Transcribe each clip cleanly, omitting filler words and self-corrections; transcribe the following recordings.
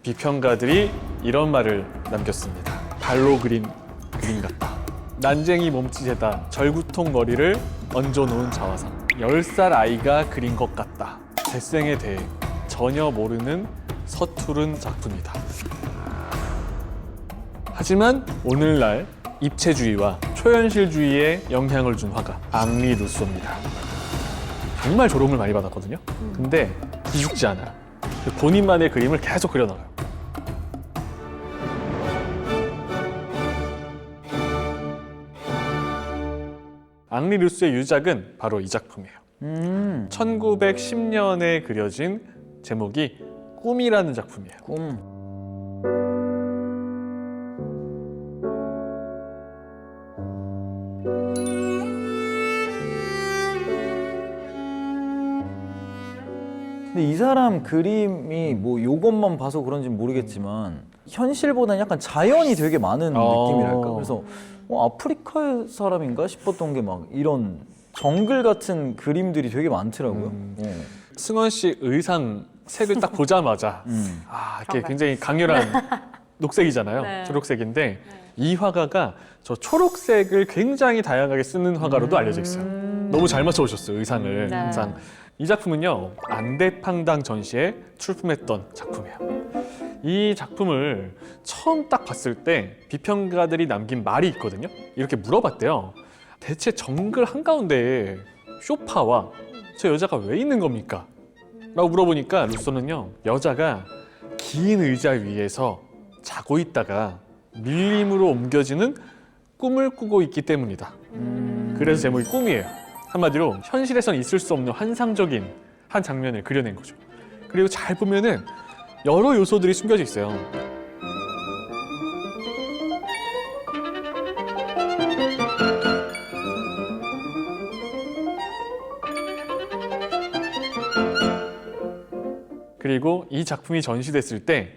비평가들이 이런 말을 남겼습니다. 발로 그린 그림 같다. 난쟁이 몸짓에다 절구통 머리를 얹어놓은 자화상. 10살 아이가 그린 것 같다. 대생에 대해 전혀 모르는 서투른 작품이다. 하지만 오늘날 입체주의와 초현실주의에 영향을 준 화가 앙리 루소입니다. 정말 조롱을 많이 받았거든요. 근데 기죽지 않아요. 본인만의 그림을 계속 그려나가요. 앙리 루소의 유작은 바로 이 작품이에요. 1910년에 그려진 제목이 꿈이라는 작품이에요. 꿈. 근데 이 사람 그림이 뭐 요것만 봐서 그런지 모르겠지만 현실보다는 약간 자연이 되게 많은 느낌이랄까. 그래서 아프리카 사람인가 싶었던 게 막 이런 정글 같은 그림들이 되게 많더라고요. 승원 씨 의상 색을 딱 보자마자 이렇게 굉장히 강렬한 녹색이잖아요. 네. 초록색인데 이 화가가 저 초록색을 굉장히 다양하게 쓰는 화가로도 알려져 있어요. 너무 잘 맞춰오셨어요, 의상을. 네. 항상. 이 작품은요, 안대팡당 전시에 출품했던 작품이에요. 이 작품을 처음 딱 봤을 때 비평가들이 남긴 말이 있거든요. 이렇게 물어봤대요. 대체 정글 한가운데에 쇼파와 저 여자가 왜 있는 겁니까? 라고 물어보니까 루소는요, 여자가 긴 의자 위에서 자고 있다가 밀림으로 옮겨지는 꿈을 꾸고 있기 때문이다. 그래서 제목이 꿈이에요. 한마디로 현실에선 있을 수 없는 환상적인 한 장면을 그려낸 거죠. 그리고 잘 보면은 여러 요소들이 숨겨져 있어요. 그리고 이 작품이 전시됐을 때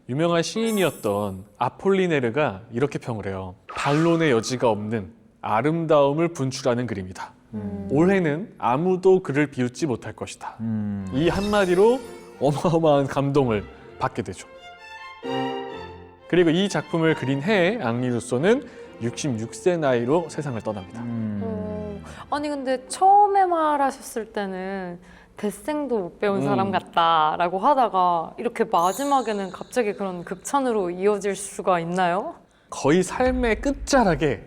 유명한 시인이었던 아폴리네르가 이렇게 평을 해요. 반론의 여지가 없는 아름다움을 분출하는 그림이다. 올해는 아무도 그를 비웃지 못할 것이다. 이 한마디로 어마어마한 감동을 받게 되죠. 그리고 이 작품을 그린 해에 앙리 루소는 66세 나이로 세상을 떠납니다. 아니 근데 처음에 말하셨을 때는 데생도 못 배운 사람 같다라고 하다가 이렇게 마지막에는 갑자기 그런 극찬으로 이어질 수가 있나요? 거의 삶의 끝자락에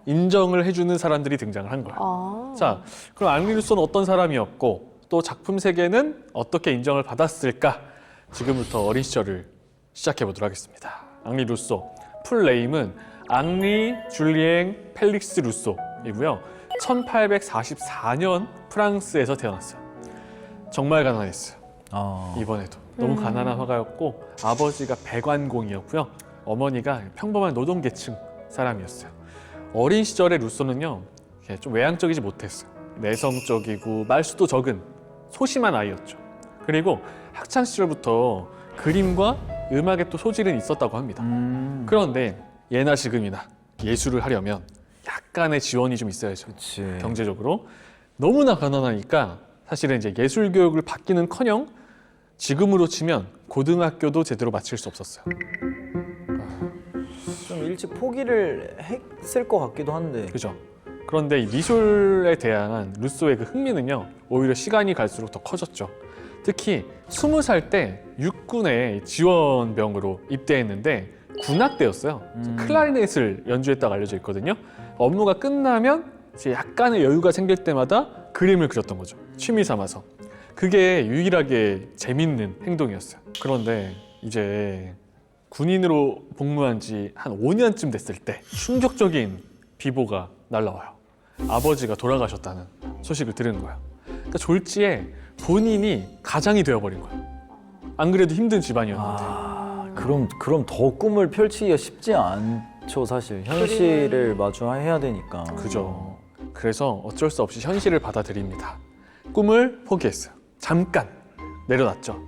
인정을 해주는 사람들이 등장을 한 거예요. 자, 그럼 앙리 루소는 어떤 사람이었고 또 작품 세계는 어떻게 인정을 받았을까? 지금부터 어린 시절을 시작해 보도록 하겠습니다. 앙리 루소, 풀네임은 앙리 줄리엥 펠릭스 루소이고요. 1844년 프랑스에서 태어났어요. 정말 가난했어요. 이번에도 너무 가난한 화가였고 아버지가 배관공이었고요. 어머니가 평범한 노동계층 사람이었어요. 어린 시절의 루소는요, 좀 외향적이지 못했어요. 내성적이고 말수도 적은 소심한 아이였죠. 그리고 학창 시절부터 그림과 음악에 또 소질은 있었다고 합니다. 그런데 예나 지금이나 예술을 하려면 약간의 지원이 좀 있어야죠. 그치. 경제적으로. 너무나 가난하니까 사실은 이제 예술 교육을 받기는커녕 지금으로 치면 고등학교도 제대로 마칠 수 없었어요. 좀 일찍 포기를 했을 것 같기도 한데. 그죠? 그런데 이 미술에 대한 루소의 그 흥미는요, 오히려 시간이 갈수록 더 커졌죠. 특히 20살 때 육군의 지원병으로 입대했는데 군악대였어요. 클라리넷을 연주했다고 알려져 있거든요. 업무가 끝나면 이제 약간의 여유가 생길 때마다 그림을 그렸던 거죠. 취미 삼아서. 그게 유일하게 재밌는 행동이었어요. 그런데 이제 군인으로 복무한 지 한 5년쯤 됐을 때 충격적인 비보가 날라와요. 아버지가 돌아가셨다는 소식을 들은 거예요. 그러니까 졸지에 본인이 가장이 되어버린 거예요. 안 그래도 힘든 집안이었는데. 그럼 더 꿈을 펼치기가 쉽지 않죠, 사실. 현실을 마주해야 되니까. 그죠. 그래서 어쩔 수 없이 현실을 받아들입니다. 꿈을 포기했어요. 잠깐 내려놨죠.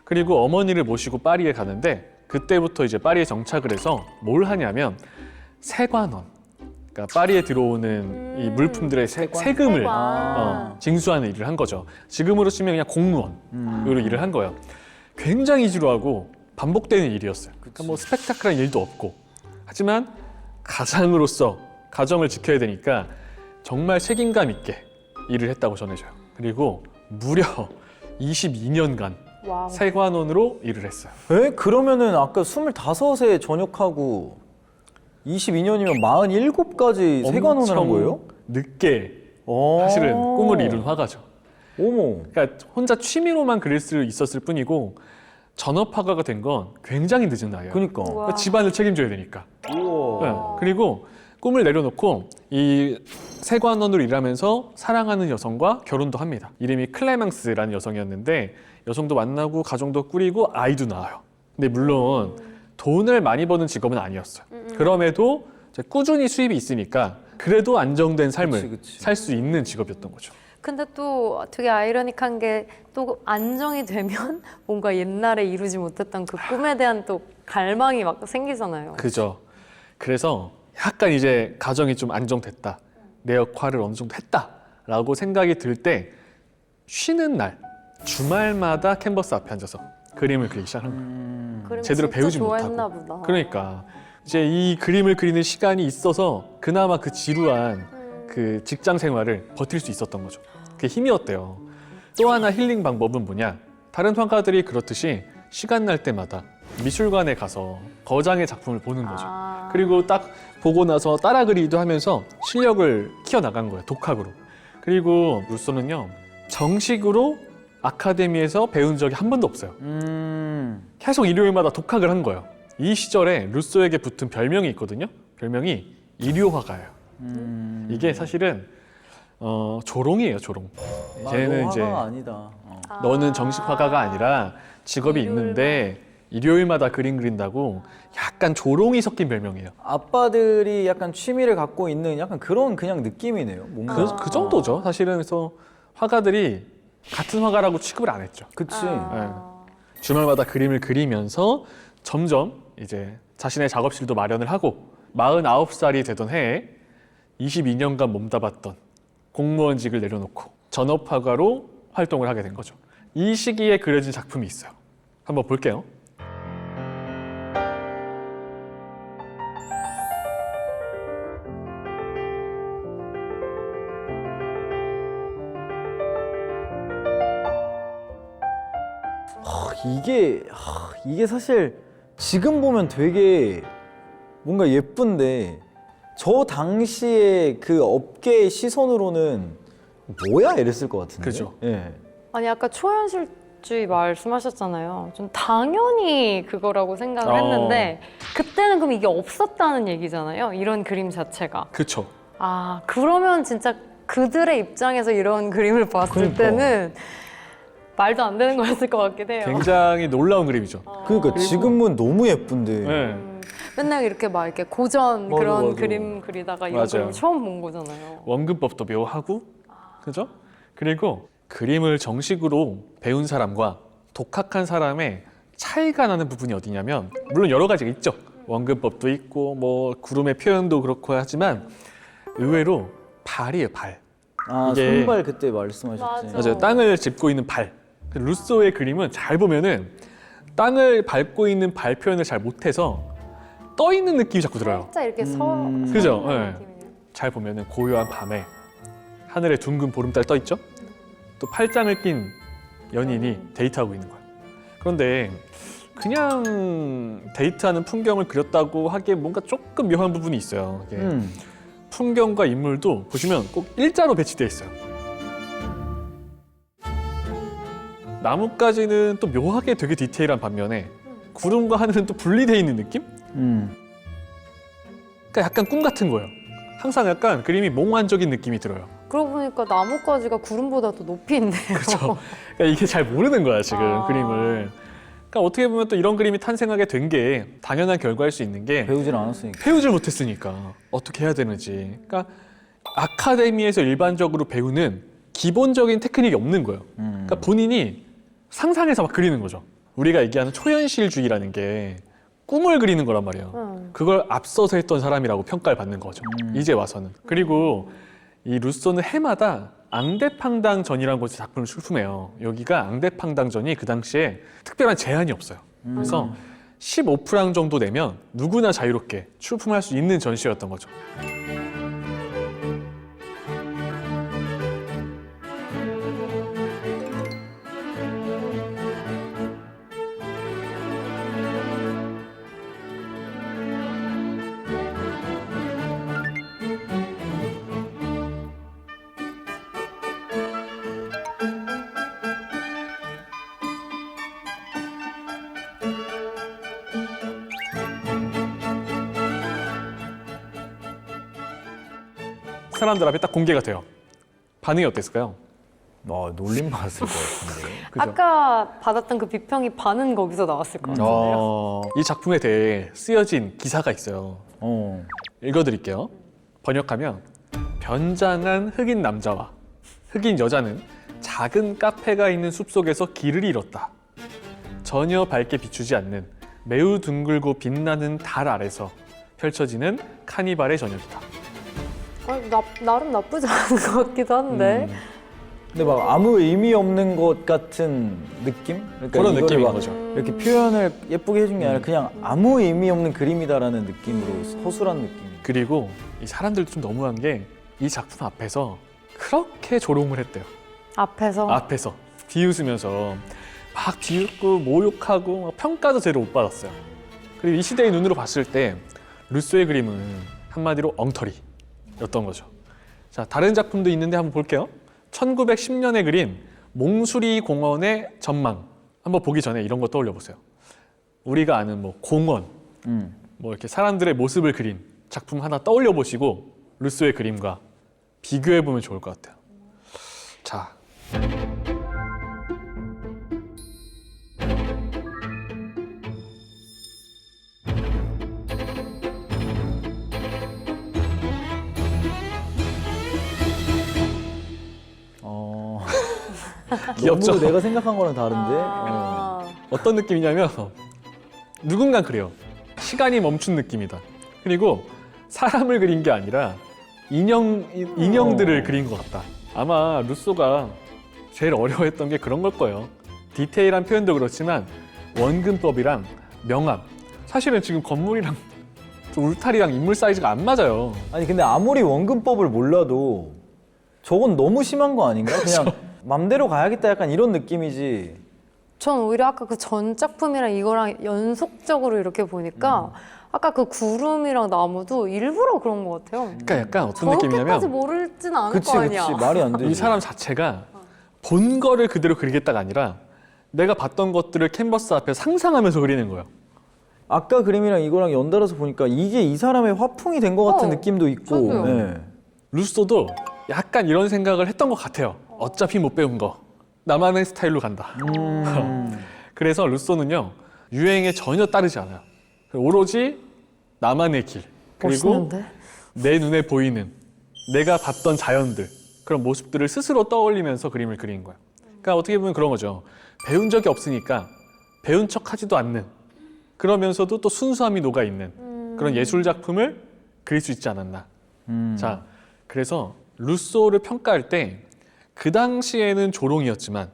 그리고 어머니를 모시고 파리에 가는데 그때부터 이제 파리에 정착을 해서 뭘 하냐면 세관원, 그러니까 파리에 들어오는 이 물품들의 세금을 징수하는 일을 한 거죠. 지금으로 치면 그냥 공무원으로 일을 한 거예요. 굉장히 지루하고 반복되는 일이었어요. 그러니까 뭐 스펙타클한 일도 없고 하지만 가장으로서 가정을 지켜야 되니까 정말 책임감 있게 일을 했다고 전해져요. 그리고 무려 22년간 와우. 세관원으로 일을 했어요. 에? 그러면은 아까 25에 전역하고 22년이면 47까지 세관원을 한 거예요? 늦게 어. 사실은 꿈을 이룬 화가죠. 어머. 그러니까 혼자 취미로만 그릴 수 있었을 뿐이고 전업 화가가 된 건 굉장히 늦은 나이에요. 그니까. 우와. 집안을 책임져야 되니까. 우와. 네. 그리고 꿈을 내려놓고 이 세관원으로 일하면서 사랑하는 여성과 결혼도 합니다. 이름이 클레망스라는 여성이었는데 여성도 만나고 가정도 꾸리고 아이도 낳아요. 근데 물론 돈을 많이 버는 직업은 아니었어요. 그럼에도 이제 꾸준히 수입이 있으니까 그래도 안정된 삶을 그치. 살 수 있는 직업이었던 거죠. 근데 또 되게 아이러니한 게 또 안정이 되면 뭔가 옛날에 이루지 못했던 그 꿈에 대한 또 갈망이 막 생기잖아요. 그죠. 그래서 약간 이제 가정이 좀 안정됐다. 내 역할을 어느 정도 했다라고 생각이 들 때 쉬는 날 주말마다 캔버스 앞에 앉아서 그림을 그리기 시작한 거예요. 그림 제대로 진짜 배우지 좋아했나 못하고. 보다. 그러니까 이제 이 그림을 그리는 시간이 있어서 그나마 그 지루한 그 직장 생활을 버틸 수 있었던 거죠. 그게 힘이었대요. 또 하나 힐링 방법은 뭐냐? 다른 화가들이 그렇듯이 시간 날 때마다 미술관에 가서 거장의 작품을 보는 거죠. 아. 그리고 딱 보고 나서 따라 그리기도 하면서 실력을 키워나간 거예요. 독학으로. 그리고 루소는요. 정식으로 아카데미에서 배운 적이 한 번도 없어요. 계속 일요일마다 독학을 한 거예요. 이 시절에 루소에게 붙은 별명이 있거든요. 별명이 일요화가예요. 이게 사실은 조롱이에요, 조롱. 쟤는 이제 화가가 아니다. 너는 정식 화가가 아니라 직업이 있는데 일요일마다 그림 그린다고 약간 조롱이 섞인 별명이에요. 아빠들이 약간 취미를 갖고 있는 약간 그런 그냥 느낌이네요. 뭔가. 그 정도죠. 사실은 그래서 화가들이 같은 화가라고 취급을 안 했죠. 그치. 주말마다 그림을 그리면서 점점 이제 자신의 작업실도 마련을 하고 49살이 되던 해에 22년간 몸담았던 공무원직을 내려놓고 전업화가로 활동을 하게 된 거죠. 이 시기에 그려진 작품이 있어요. 한번 볼게요. 이게 사실 지금 보면 되게 뭔가 예쁜데 저 당시에 그 업계의 시선으로는 뭐야 이랬을 것 같은데. 그죠. 예. 아니 아까 초현실주의 말씀하셨잖아요. 좀 당연히 그거라고 생각을 했는데 그때는 그럼 이게 없었다는 얘기잖아요. 이런 그림 자체가. 그쵸. 아 그러면 진짜 그들의 입장에서 이런 그림을 봤을 그러니까. 때는 말도 안 되는 거였을 것 같긴 해요. 굉장히 놀라운 그림이죠. 그러니까 지금은 너무 예쁜데. 네. 맨날 이렇게 막 이렇게 고전 맞아, 그런 맞아. 그림 그리다가 이런 맞아요. 그림 처음 본 거잖아요. 원근법도 묘하고, 그죠? 그리고 그림을 정식으로 배운 사람과 독학한 사람의 차이가 나는 부분이 어디냐면, 물론 여러 가지가 있죠. 원근법도 있고, 뭐 구름의 표현도 그렇고 하지만 의외로 발이에요, 발. 아, 이게- 손발 그때 말씀하셨지. 맞아. 맞아요. 땅을 짚고 있는 발. 루소의 그림은 잘 보면은 땅을 밟고 있는 발 표현을 잘 못해서 떠 있는 느낌이 자꾸 들어요. 살짝 이렇게 그죠? 서 네. 잘 보면은 고요한 밤에 하늘에 둥근 보름달 떠 있죠? 또 팔짱을 낀 연인이 데이트하고 있는 거예요. 그런데 그냥 데이트하는 풍경을 그렸다고 하기에 뭔가 조금 묘한 부분이 있어요. 이게 풍경과 인물도 보시면 꼭 일자로 배치되어 있어요. 나뭇가지는 또 묘하게 되게 디테일한 반면에 구름과 하늘은 또 분리되어 있는 느낌? 그러니까 약간 꿈 같은 거예요. 항상 약간 그림이 몽환적인 느낌이 들어요. 그러고 보니까 나뭇가지가 구름보다 더 높이 있네요. 그렇죠. 그러니까 이게 잘 모르는 거야 지금 아. 그림을. 그러니까 어떻게 보면 또 이런 그림이 탄생하게 된 게 당연한 결과일 수 있는 게 배우질 않았으니까. 배우질 못했으니까 어떻게 해야 되는지. 그러니까 아카데미에서 일반적으로 배우는 기본적인 테크닉이 없는 거예요. 그러니까 본인이 상상해서 막 그리는 거죠. 우리가 얘기하는 초현실주의라는 게 꿈을 그리는 거란 말이에요. 그걸 앞서서 했던 사람이라고 평가를 받는 거죠. 이제 와서는. 그리고 이 루소는 해마다 앙대팡당전이라는 곳에 작품을 출품해요. 여기가 앙대팡당전이 그 당시에 특별한 제한이 없어요. 그래서 15프랑 정도 내면 누구나 자유롭게 출품할 수 있는 전시였던 거죠. 사람들 앞에 딱 공개가 돼요. 반응이 어땠을까요? 놀림 받았을 것 같은데. 그죠? 아까 받았던 그 비평이 반은 거기서 나왔을 것 같은데요. 이 작품에 대해 쓰여진 기사가 있어요. 읽어드릴게요. 번역하면 변장한 흑인 남자와 흑인 여자는 작은 카페가 있는 숲속에서 길을 잃었다. 전혀 밝게 비추지 않는 매우 둥글고 빛나는 달 아래서 펼쳐지는 카니발의 저녁이다. 나름 나쁘지 않은 것 같기도 한데. 근데 막 아무 의미 없는 것 같은 느낌? 그러니까 그런 이거를 느낌인 막 거죠. 이렇게 표현을 예쁘게 해준 게 아니라 그냥 아무 의미 없는 그림이다라는 느낌으로 허술한 느낌. 그리고 이 사람들도 좀 너무한 게 이 작품 앞에서 그렇게 조롱을 했대요. 앞에서 비웃으면서 막 비웃고 모욕하고 막 평가도 제대로 못 받았어요. 그리고 이 시대의 눈으로 봤을 때 루소의 그림은 한마디로 엉터리였던 거죠. 자, 다른 작품도 있는데 한번 볼게요. 1910년에 그린 몽수리 공원의 전망. 한번 보기 전에 이런 거 떠올려 보세요. 우리가 아는 뭐 공원, 뭐 이렇게 사람들의 모습을 그린 작품 하나 떠올려 보시고 루소의 그림과 비교해 보면 좋을 것 같아요. 자. 귀엽죠? 너무 내가 생각한 거랑 다른데. 어떤 느낌이냐면 누군가 그래요. 시간이 멈춘 느낌이다. 그리고 사람을 그린 게 아니라 인형들을 그린 것 같다. 아마 루소가 제일 어려워했던 게 그런 걸 거예요. 디테일한 표현도 그렇지만 원근법이랑 명암. 사실은 지금 건물이랑 울타리랑 인물 사이즈가 안 맞아요. 아니 근데 아무리 원근법을 몰라도 저건 너무 심한 거 아닌가? 그냥 맘대로 가야겠다 약간 이런 느낌이지. 전 오히려 아까 그 전 작품이랑 이거랑 연속적으로 이렇게 보니까 아까 그 구름이랑 나무도 일부러 그런 것 같아요. 그러니까 약간 어떤 저렇게까지 느낌이냐면 모르진 않을 그치 거 아니야. 말이 안 되지. 이 사람 자체가 본 거를 그대로 그리겠다가 아니라 내가 봤던 것들을 캔버스 앞에 상상하면서 그리는 거예요. 아까 그림이랑 이거랑 연달아서 보니까 이게 이 사람의 화풍이 된 것 같은 느낌도 있고. 저도요. 네. 루소도 약간 이런 생각을 했던 것 같아요. 어차피 못 배운 거 나만의 스타일로 간다. 그래서 루소는요 유행에 전혀 따르지 않아요. 오로지 나만의 길 그리고 멋있는데? 내 눈에 보이는 내가 봤던 자연들 그런 모습들을 스스로 떠올리면서 그림을 그리는 거예요. 그러니까 어떻게 보면 그런 거죠. 배운 적이 없으니까 배운 척하지도 않는 그러면서도 또 순수함이 녹아있는 그런 예술 작품을 그릴 수 있지 않았나. 자, 그래서 루소를 평가할 때 그 당시에는 조롱이었지만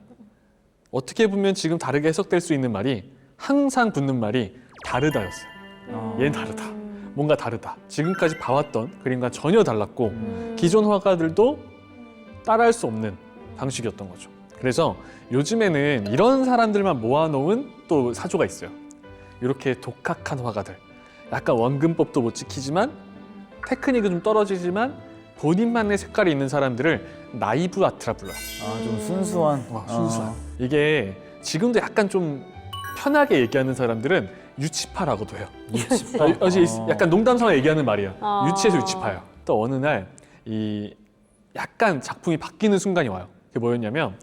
어떻게 보면 지금 다르게 해석될 수 있는 말이 항상 붙는 말이 다르다였어요. 얘는 다르다. 뭔가 다르다. 지금까지 봐왔던 그림과 전혀 달랐고 기존 화가들도 따라할 수 없는 방식이었던 거죠. 그래서 요즘에는 이런 사람들만 모아놓은 또 사조가 있어요. 이렇게 독학한 화가들. 약간 원근법도 못 지키지만 테크닉은 좀 떨어지지만 본인만의 색깔이 있는 사람들을 나이브 아트라 불러요. 좀 순수한. 순수한. 이게 지금도 약간 좀 편하게 얘기하는 사람들은 유치파라고도 해요. 유치파. 약간 농담삼아 얘기하는 말이야. 아. 유치해서 유치파예요. 또 어느 날 이 약간 작품이 바뀌는 순간이 와요. 그게 뭐였냐면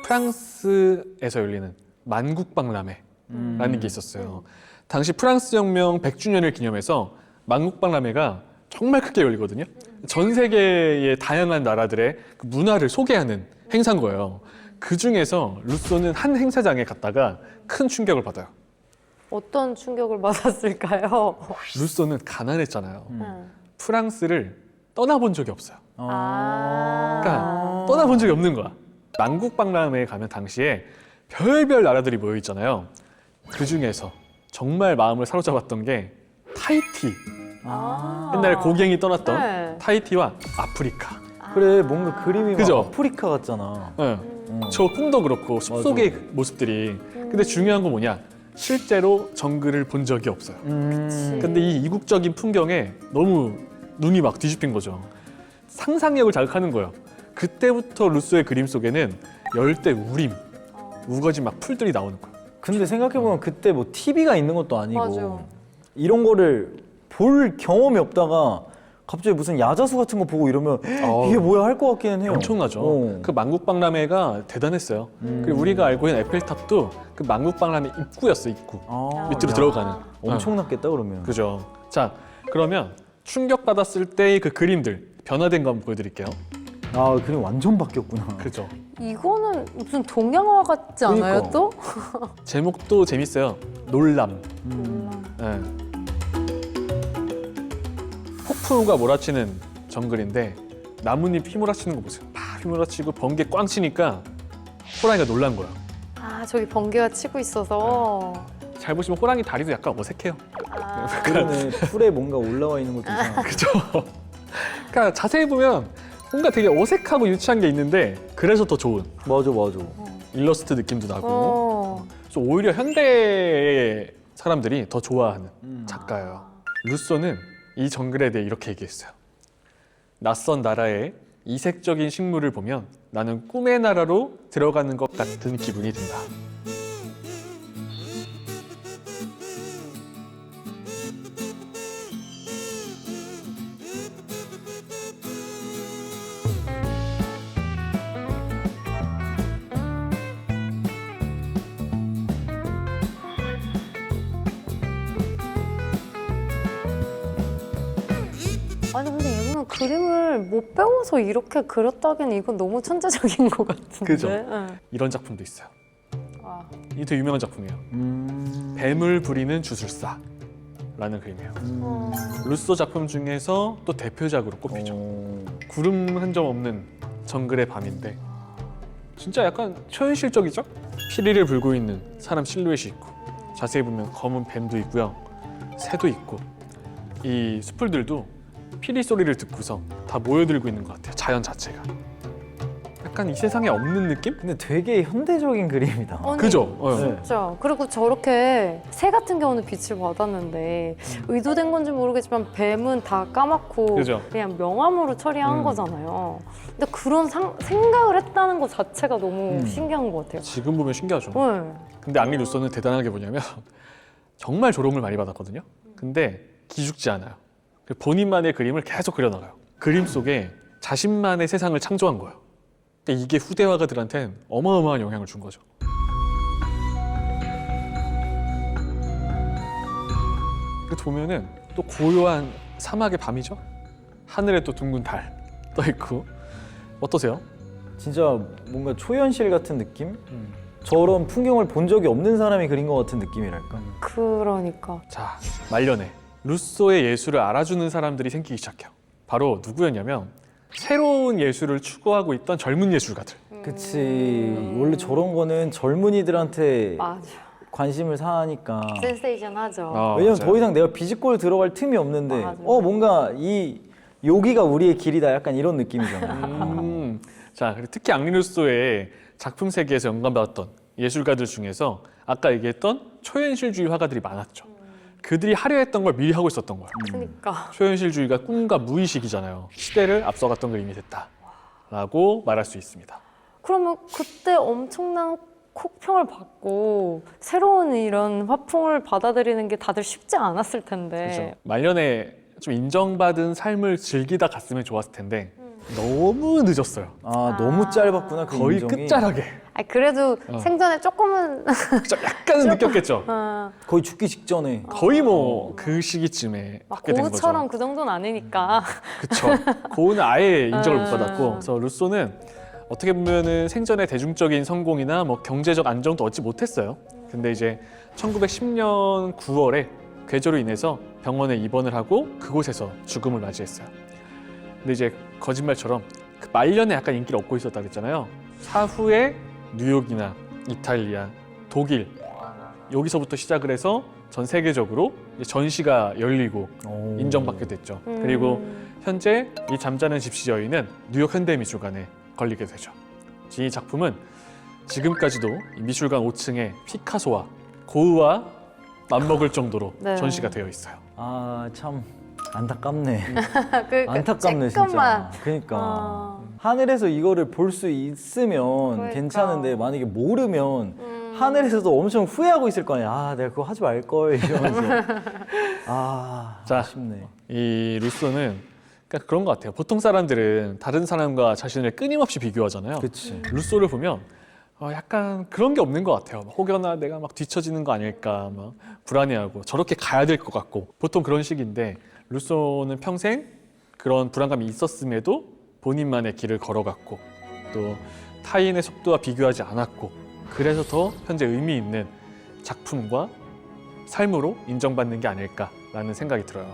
프랑스에서 열리는 만국박람회라는 게 있었어요. 당시 프랑스 혁명 100주년을 기념해서 만국박람회가 정말 크게 열리거든요. 전 세계의 다양한 나라들의 그 문화를 소개하는 행사인 거예요. 그 중에서 루소는 한 행사장에 갔다가 큰 충격을 받아요. 어떤 충격을 받았을까요? 루소는 가난했잖아요. 프랑스를 떠나본 적이 없어요. 그러니까 떠나본 적이 없는 거야. 만국박람회에 가면 당시에 별별 나라들이 모여 있잖아요. 그 중에서 정말 마음을 사로잡았던 게 타히티. 아. 옛날에 고갱이 떠났던 네. 타히티와 아프리카. 그래 뭔가 그림이 막 그죠? 아프리카 같잖아. 응. 저 꿈도 그렇고 숲속의 모습들이. 근데 중요한 건 뭐냐? 실제로 정글을 본 적이 없어요. 근데 이 이국적인 풍경에 너무 눈이 막 뒤집힌 거죠. 상상력을 자극하는 거예요. 그때부터 루소의 그림 속에는 열대 우림, 우거진 막 풀들이 나오는 거예요. 근데 생각해보면 그때 뭐 TV가 있는 것도 아니고 맞아. 이런 거를 볼 경험이 없다가 갑자기 무슨 야자수 같은 거 보고 이러면 이게 뭐야 할 것 같기는 해요. 엄청나죠. 그 만국박람회가 대단했어요. 그리고 우리가 알고 있는 에펠탑도 그 만국박람회 입구였어, 입구. 밑으로 들어가는. 엄청났겠다 그러면. 그죠. 자, 그러면 충격받았을 때의 그 그림들 변화된 거 한번 보여드릴게요. 아 그림 완전 바뀌었구나. 그죠. 이거는 무슨 동양화 같지 않아요 그러니까. 또? 제목도 재밌어요. 놀람. 네. 폭풍우가 몰아치는 정글인데 나뭇잎 휘몰아치는 거 보세요. 막 휘몰아치고 번개 꽝 치니까 호랑이가 놀란 거야. 아 저기 번개가 치고 있어서. 잘 보시면 호랑이 다리도 약간 어색해요. 아. 그러네 풀에 뭔가 올라와 있는 것도 이상하고. 그죠? 그러니까 자세히 보면 뭔가 되게 어색하고 유치한 게 있는데 그래서 더 좋은 맞아 맞아. 일러스트 느낌도 나고 어. 그래서 오히려 현대의 사람들이 더 좋아하는 작가예요. 루소는 이 정글에 대해 이렇게 얘기했어요. 낯선 나라의 이색적인 식물을 보면 나는 꿈의 나라로 들어가는 것 같은 기분이 든다. 아니 근데 이거는 그림을 못 배워서 이렇게 그렸다기는 이건 너무 천재적인 것 같은데. 그죠? 응. 이런 작품도 있어요. 아. 이게 되게 유명한 작품이에요. 뱀을 부리는 주술사라는 그림이에요. 루소 작품 중에서 또 대표작으로 꼽히죠. 구름 한 점 없는 정글의 밤인데 진짜 약간 초현실적이죠? 피리를 불고 있는 사람 실루엣이 있고 자세히 보면 검은 뱀도 있고요. 새도 있고 이 숲풀들도 피리 소리를 듣고서 다 모여들고 있는 것 같아요. 자연 자체가. 약간 이 세상에 없는 느낌? 근데 되게 현대적인 그림이다. 아니, 그죠? 네. 진짜. 그리고 저렇게 새 같은 경우는 빛을 받았는데 의도된 건지 모르겠지만 뱀은 다 까맣고 그죠? 그냥 명암으로 처리한 거잖아요. 근데 그런 생각을 했다는 것 자체가 너무 신기한 것 같아요. 지금 보면 신기하죠. 네. 근데 앙리 루소는 대단한 게 뭐냐면 정말 조롱을 많이 받았거든요. 근데 기죽지 않아요. 본인만의 그림을 계속 그려나가요. 그림 속에 자신만의 세상을 창조한 거예요. 근데 이게 후대 화가들한테는 어마어마한 영향을 준 거죠. 그래서 보면은 또 고요한 사막의 밤이죠. 하늘에 또 둥근 달 떠 있고 어떠세요? 진짜 뭔가 초현실 같은 느낌? 저런 풍경을 본 적이 없는 사람이 그린 것 같은 느낌이랄까. 그러니까. 자, 말년에 루소의 예술을 알아주는 사람들이 생기기 시작해요. 바로 누구였냐면 새로운 예술을 추구하고 있던 젊은 예술가들. 그치. 원래 저런 거는 젊은이들한테 맞아. 관심을 사니까. 센세이션 하죠. 왜냐면 맞아요. 더 이상 내가 비집골 들어갈 틈이 없는데 맞아. 뭔가 이 여기가 우리의 길이다 약간 이런 느낌이잖아. 자, 그리고 특히 앙리 루소의 작품 세계에서 영감받았던 예술가들 중에서 아까 얘기했던 초현실주의 화가들이 많았죠. 그들이 하려 했던 걸 미리 하고 있었던 거예요. 그러니까. 초현실주의가 꿈과 무의식이잖아요. 시대를 앞서갔던 그림이 됐다라고 말할 수 있습니다. 그러면 그때 엄청난 혹평을 받고 새로운 이런 화풍을 받아들이는 게 다들 쉽지 않았을 텐데. 그렇죠. 말년에 좀 인정받은 삶을 즐기다 갔으면 좋았을 텐데 너무 늦었어요. 너무 짧았구나 그 거의 인정이. 끝자락에. 아니, 그래도 생전에 조금은 약간은 느꼈겠죠. 거의 죽기 직전에. 거의 뭐 그 시기쯤에 막 받게 된 거죠. 고흐처럼 그 정도는 아니니까. 그쵸. 고흐는 아예 인정을 못 받았고, 그래서 루소는 어떻게 보면은 생전에 대중적인 성공이나 뭐 경제적 안정도 얻지 못했어요. 근데 이제 1910년 9월에 괴조로 인해서 병원에 입원을 하고 그곳에서 죽음을 맞이했어요. 근데 이제 거짓말처럼 그 말년에 약간 인기를 얻고 있었다 그랬잖아요. 사후에 뉴욕이나 이탈리아, 독일 여기서부터 시작을 해서 전 세계적으로 이제 전시가 열리고 오. 인정받게 됐죠. 그리고 현재 이 잠자는 집시 여인은 뉴욕 현대미술관에 걸리게 되죠. 이 작품은 지금까지도 이 미술관 5층에 피카소와 고흐와 맞먹을 정도로 네. 전시가 되어 있어요. 아, 참 안타깝네. 그 안타깝네 조금만. 진짜. 그러니까 아. 하늘에서 이거를 볼 수 있으면 그러니까. 괜찮은데 만약에 모르면 하늘에서도 엄청 후회하고 있을 거 아니야. 아, 내가 그거 하지 말 걸 이러면서. 아, 자. 아쉽네. 이 루소는 그러니까 그런 것 같아요. 보통 사람들은 다른 사람과 자신을 끊임없이 비교하잖아요. 그치. 루소를 보면 약간 그런 게 없는 것 같아요. 혹여나 내가 막 뒤처지는 거 아닐까 막 불안해하고 저렇게 가야 될 것 같고 보통 그런 식인데 루소는 평생 그런 불안감이 있었음에도 본인만의 길을 걸어갔고 또 타인의 속도와 비교하지 않았고 그래서 더 현재 의미 있는 작품과 삶으로 인정받는 게 아닐까라는 생각이 들어요.